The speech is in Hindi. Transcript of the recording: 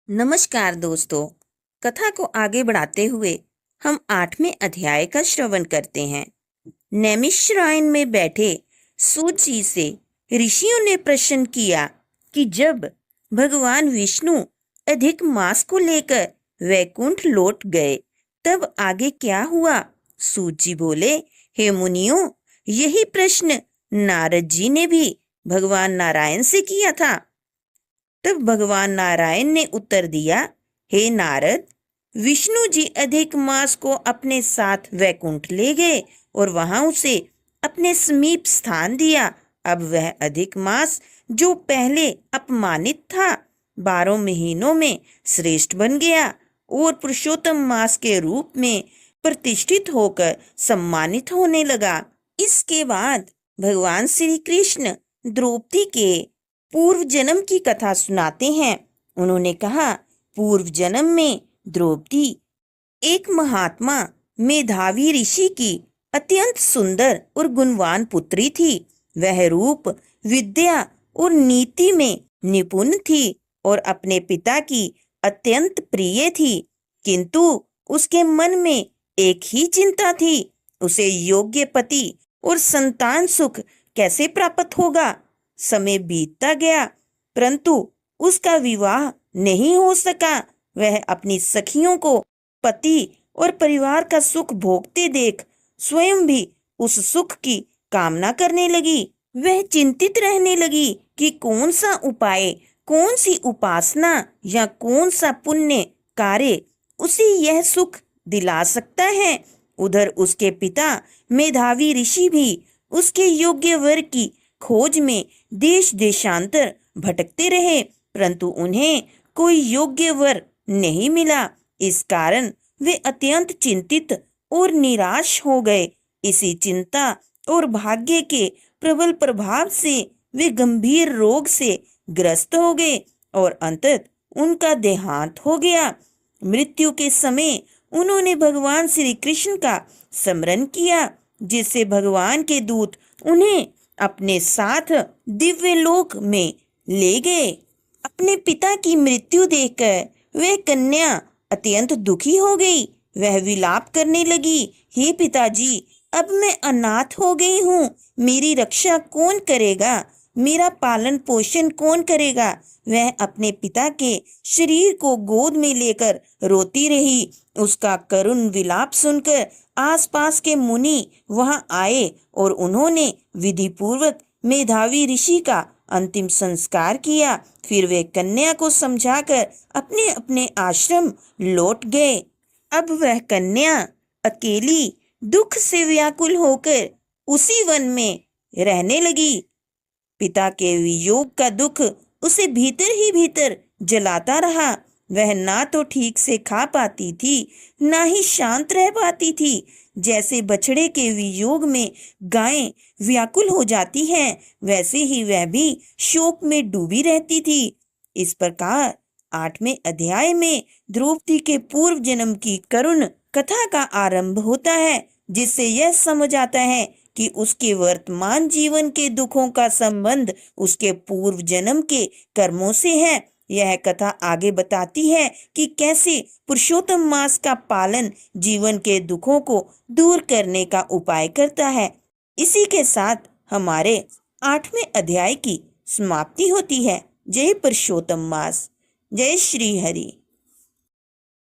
नमस्कार दोस्तों। कथा को आगे बढ़ाते हुए हम 8वें अध्याय का श्रवण करते हैं। नैमिषारण्य में बैठे सूत जी से ऋषियों ने प्रश्न किया कि जब भगवान विष्णु अधिक मास को लेकर वैकुंठ लौट गए तब आगे क्या हुआ। सूत जी बोले, हे मुनियों, यही प्रश्न नारद जी ने भी भगवान नारायण से किया था। तब भगवान नारायण ने उत्तर दिया, हे नारद, विष्णु जी अधिक मास को अपने साथ वैकुंठ ले गए और वहां उसे अपने समीप स्थान दिया। अब वह अधिक मास जो पहले अपमानित था 12 महीनों में श्रेष्ठ बन गया और पुरुषोत्तम मास के रूप में प्रतिष्ठित होकर सम्मानित होने लगा। इसके बाद भगवान श्री कृष्ण द्रौपदी के पूर्व जन्म की कथा सुनाते हैं। उन्होंने कहा, पूर्व जन्म में द्रौपदी एक महात्मा मेधावी ऋषि की अत्यंत सुंदर और गुणवान पुत्री थी। वह रूप, विद्या और नीति में निपुण थी और अपने पिता की अत्यंत प्रिय थी, किंतु उसके मन में एक ही चिंता थी, उसे योग्य पति और संतान सुख कैसे प्राप्त होगा। समय बीतता गया परंतु उसका विवाह नहीं हो सका। वह अपनी सखियों को पति और परिवार का सुख भोगते देख स्वयं भी उस सुख की कामना करने लगी। वह चिंतित रहने लगी कि कौन सा उपाय, कौन सी उपासना या कौन सा पुण्य कार्य उसे यह सुख दिला सकता है। उधर उसके पिता मेधावी ऋषि भी उसके योग्य वर की खोज में देश देशांतर भटकते रहे, परंतु उन्हें कोई योग्य वर नहीं मिला। इस कारण वे अत्यंत चिंतित और निराश हो गए। इसी चिंता और भाग्य के प्रबल प्रभाव से वे गंभीर रोग से ग्रस्त हो गए और अंततः उनका देहांत हो गया। मृत्यु के समय उन्होंने भगवान श्री कृष्ण का स्मरण किया, जिससे भगवान के दूत उन्हें अपने साथ दिव्य लोक में ले गए। अपने पिता की मृत्यु देखकर वह कन्या अत्यंत दुखी हो गई। वह विलाप करने लगी, हे पिताजी, अब मैं अनाथ हो गई हूँ, मेरी रक्षा कौन करेगा, मेरा पालन पोषण कौन करेगा। वह अपने पिता के शरीर को गोद में लेकर रोती रही। उसका करुण विलाप सुनकर आसपास के मुनि वहां आए और उन्होंने विधि पूर्वक मेधावी ऋषि का अंतिम संस्कार किया। फिर वे कन्या को समझाकर अपने अपने आश्रम लौट गए। अब वह कन्या अकेली दुख से व्याकुल होकर उसी वन में रहने लगी। पिता के वियोग का दुख उसे भीतर ही भीतर जलाता रहा। वह ना तो ठीक से खा पाती थी, ना ही शांत रह पाती थी। जैसे बछड़े के वियोग में गायें व्याकुल हो जाती हैं, वैसे ही वह भी शोक में डूबी रहती थी। इस प्रकार 8वें अध्याय में द्रौपदी के पूर्व जन्म की करुण कथा का आरंभ होता है, जिससे यह समझ आता है कि उसके वर्तमान जीवन के दुखों का संबंध उसके पूर्व जन्म के कर्मों से है। यह कथा आगे बताती है कि कैसे पुरुषोत्तम मास का पालन जीवन के दुखों को दूर करने का उपाय करता है। इसी के साथ हमारे 8वें अध्याय की समाप्ति होती है। जय पुरुषोत्तम मास, जय श्री हरि।